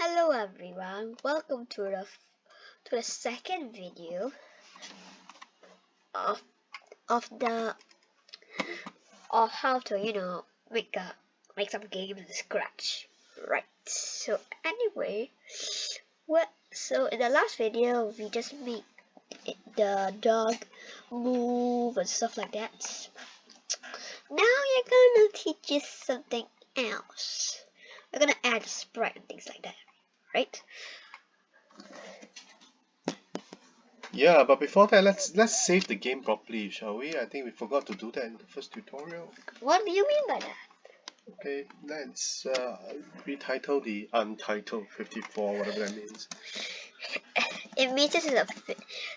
Hello everyone, welcome to the second video of how to make some games from scratch. Right. So anyway, so in the last video we just made the dog move and stuff like that. Now you're gonna teach you something else. We're gonna add a sprite and things like that, right? Yeah, but before that, let's save the game properly, shall we? I think we forgot to do that in the first tutorial. What do you mean by that? Okay, let's retitle the untitled 54, whatever that means. It means this is the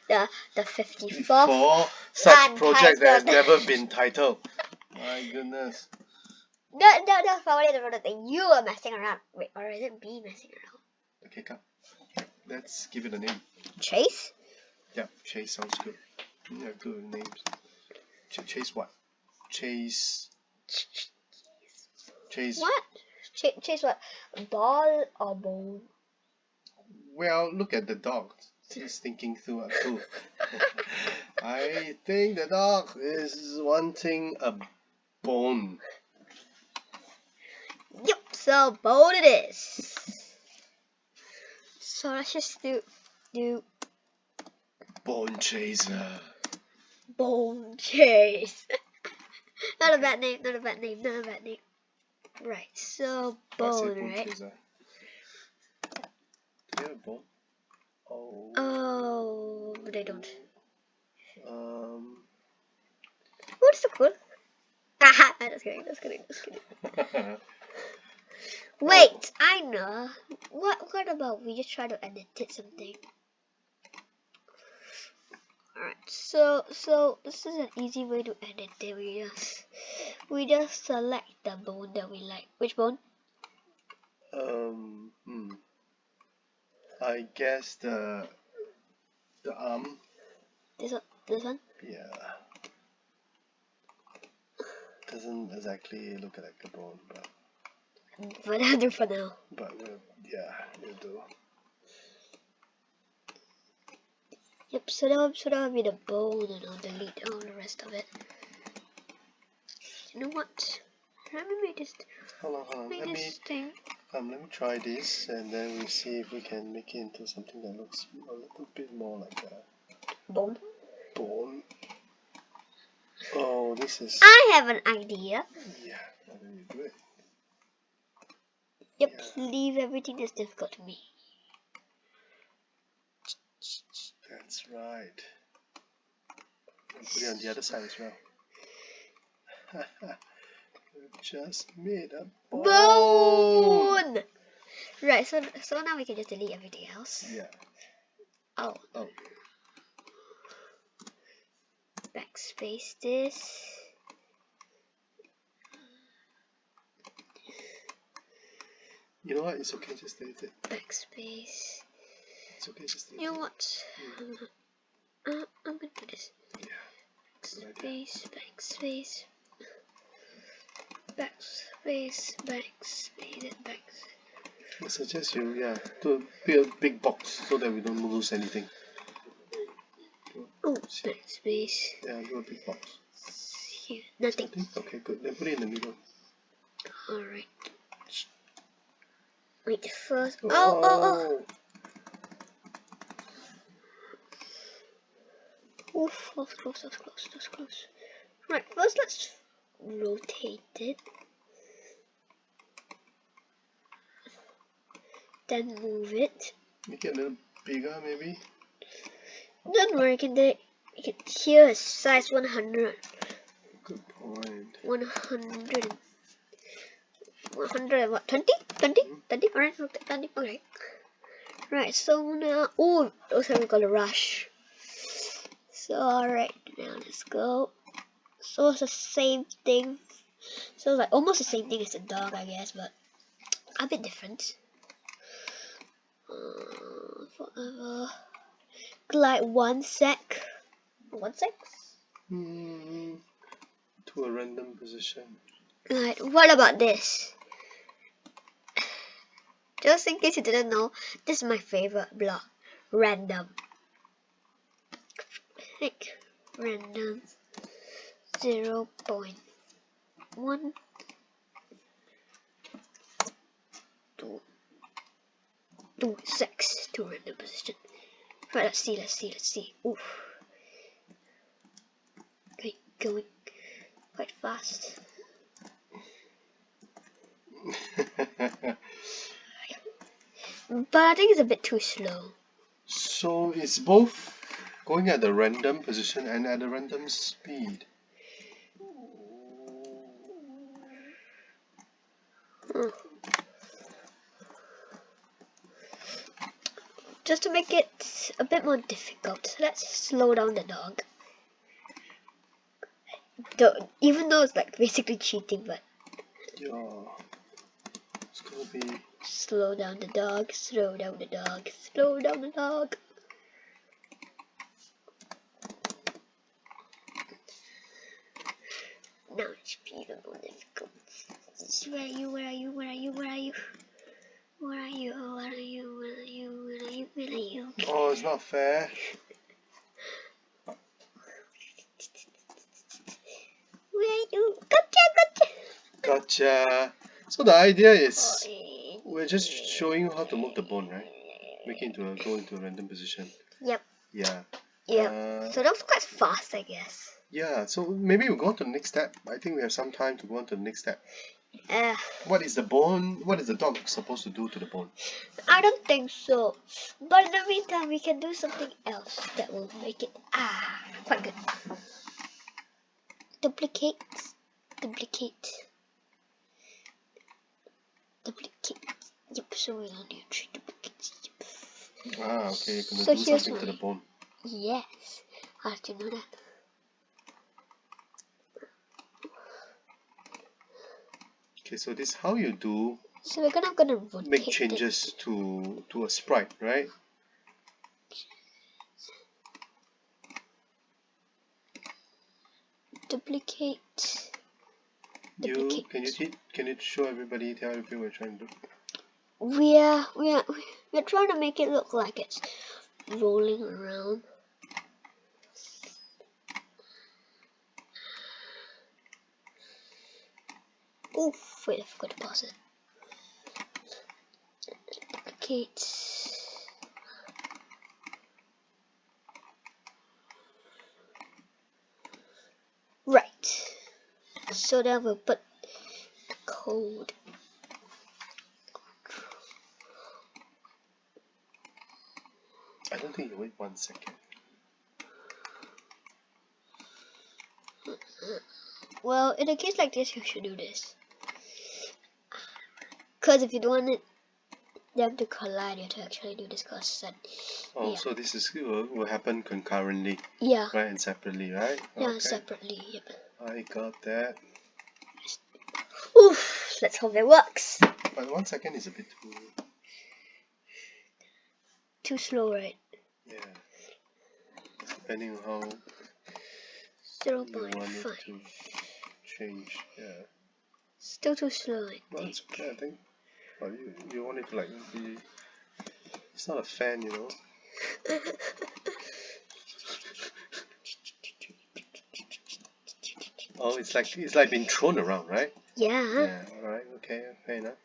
54th For such project that has never been titled. My goodness. That's probably the thing you were messing around. Wait, or is it me messing around? Okay, come. Let's give it a name. Chase? Yeah, Chase sounds good. Yeah, good names. Chase what? Chase. What? Chase what? Ball or bone? Well, look at the dog. He's thinking through a too. I think the dog is wanting a bone. Yep, so bone it is. So let's just do Bone chaser. bone chase. Not a bad name, not a bad name, not a bad name. Right, so bone, right? Chaser. Do they have a bone? Oh, they don't. Um. What's so cool? Haha, just kidding, just kidding, just kidding. Wait, I know. What about we just try to edit something? Alright, so this is an easy way to edit it. We just select the bone that we like. Which bone? I guess the arm. This one? Yeah. Doesn't exactly look like a bone, But I'll do for now. but yeah, it'll do. Yep, so that'll be the bone, and I'll delete all the rest of it. You know what? Let me make this. Hold on. Let me try this, and then we see if we can make it into something that looks a little bit more like a Bone. Oh, this is. I have an idea. Yeah, why don't you do it? Yep, Yeah. leave everything that's difficult to me. That's right. And put it on the other side as well. Just made a bone. Right, so now we can just delete everything else. Yeah. Oh. Backspace this. You know what? It's okay. Just delete it. Backspace. It's okay. Just delete it. You know what? I'm gonna do this. Yeah. Backspace. I suggest you, do a big box so that we don't lose anything. Oh, backspace. Yeah, do a big box. Here, nothing. Okay, good. Then put it in the middle. Alright. Wait, first. Oh. Oof, that's close. Right, first let's rotate it. Then move it. Make it a little bigger, maybe. Don't worry, you can here is size 100. Good point. 100 and what? 20? 20? Alright, 20. Okay. Right, so now. Oh, looks like we got a rush. So, alright, now let's go. So it's the same thing. So it's like almost the same thing as the dog, I guess, but a bit different. Forever. Glide 1 sec. 1 sec? To a random position. Right, what about this? Just in case you didn't know, this is my favorite block. Random. Like random 0.1 to 6 to random position. Right, let's see. Oof. Okay, going quite fast. But I think it's a bit too slow. So it's both going at the random position and at a random speed. Just to make it a bit more difficult, let's slow down the dog. Even though it's like basically cheating, but Yeah, it's gonna be. slow down the dog, slow down the dog, slow down the dog. Now it's feeling more difficult. Where are you? Where are you? Where are you? Where are you? Where are you? Where are you? Where are you? Where are you? Where are you? Oh, it's not fair. Where are you? Gotcha! Gotcha. So the idea is we're just showing you how to move the bone, right? Make it go into a random position. Yep. Yeah. Yep. So that was quite fast, I guess. Yeah. So maybe we'll go on to the next step. I think we have some time to go on to the next step. What is the bone? What is the dog supposed to do to the bone? I don't think so. But in the meantime, we can do something else that will make it quite good. Duplicate. Yep. So we don't need 3 duplicates. Yep. Okay. You're gonna So do here's something to the bone. Yes. How did you know that? Okay. So this is how you do. So we're gonna rotate Make changes to a sprite, right? Duplicate. Can you show everybody, tell everybody what you're trying to do? We're trying to make it look like it's rolling around. Oof, wait, I forgot to pause it. Duplicate. Right. So then we'll put code. I don't think you wait 1 second. Well, in a case like this, you should do this. Because if you don't want them to collide, you have to actually do this. So this is will happen concurrently. Yeah. Right, and separately, right? Yeah, Okay. separately. Yep. I got that. Oof. Let's hope it works. But 1 second is a bit too slow, right? Yeah. Depending on how 0.5. you want it to change. Yeah. Still too slow. Well, it's okay, I think. But you want it to like be. It's not a fan, you know. Oh, it's like being thrown around, right? Yeah. Yeah. All right. Okay. Fair enough.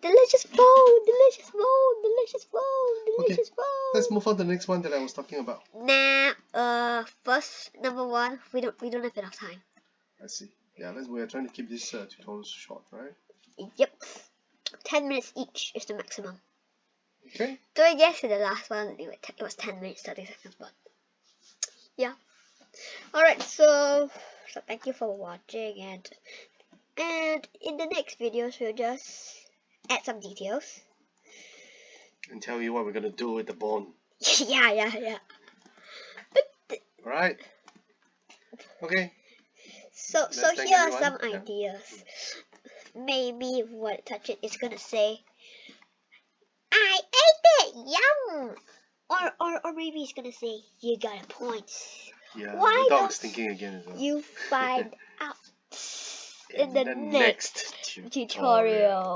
Delicious bone, delicious bone, delicious bone, delicious bone. Let's move on to the next one that I was talking about. Nah. First, number 1, we don't have enough time. I see. Yeah. We're trying to keep this tutorial short, right? Yep. 10 minutes each is the maximum. Okay. So I guess in the last one it was 10 minutes 30 seconds, but yeah. Alright, so thank you for watching, and in the next videos we'll just add some details And tell you what we're gonna do with the bone. yeah. Alright. Okay. So here are some ideas. Maybe when I touch it, it's gonna say, "I ate it, yum!" Or maybe it's gonna say, "You got a point." Yeah, Why the dog's thinking again as well. You find out in the next tutorial. tutorial.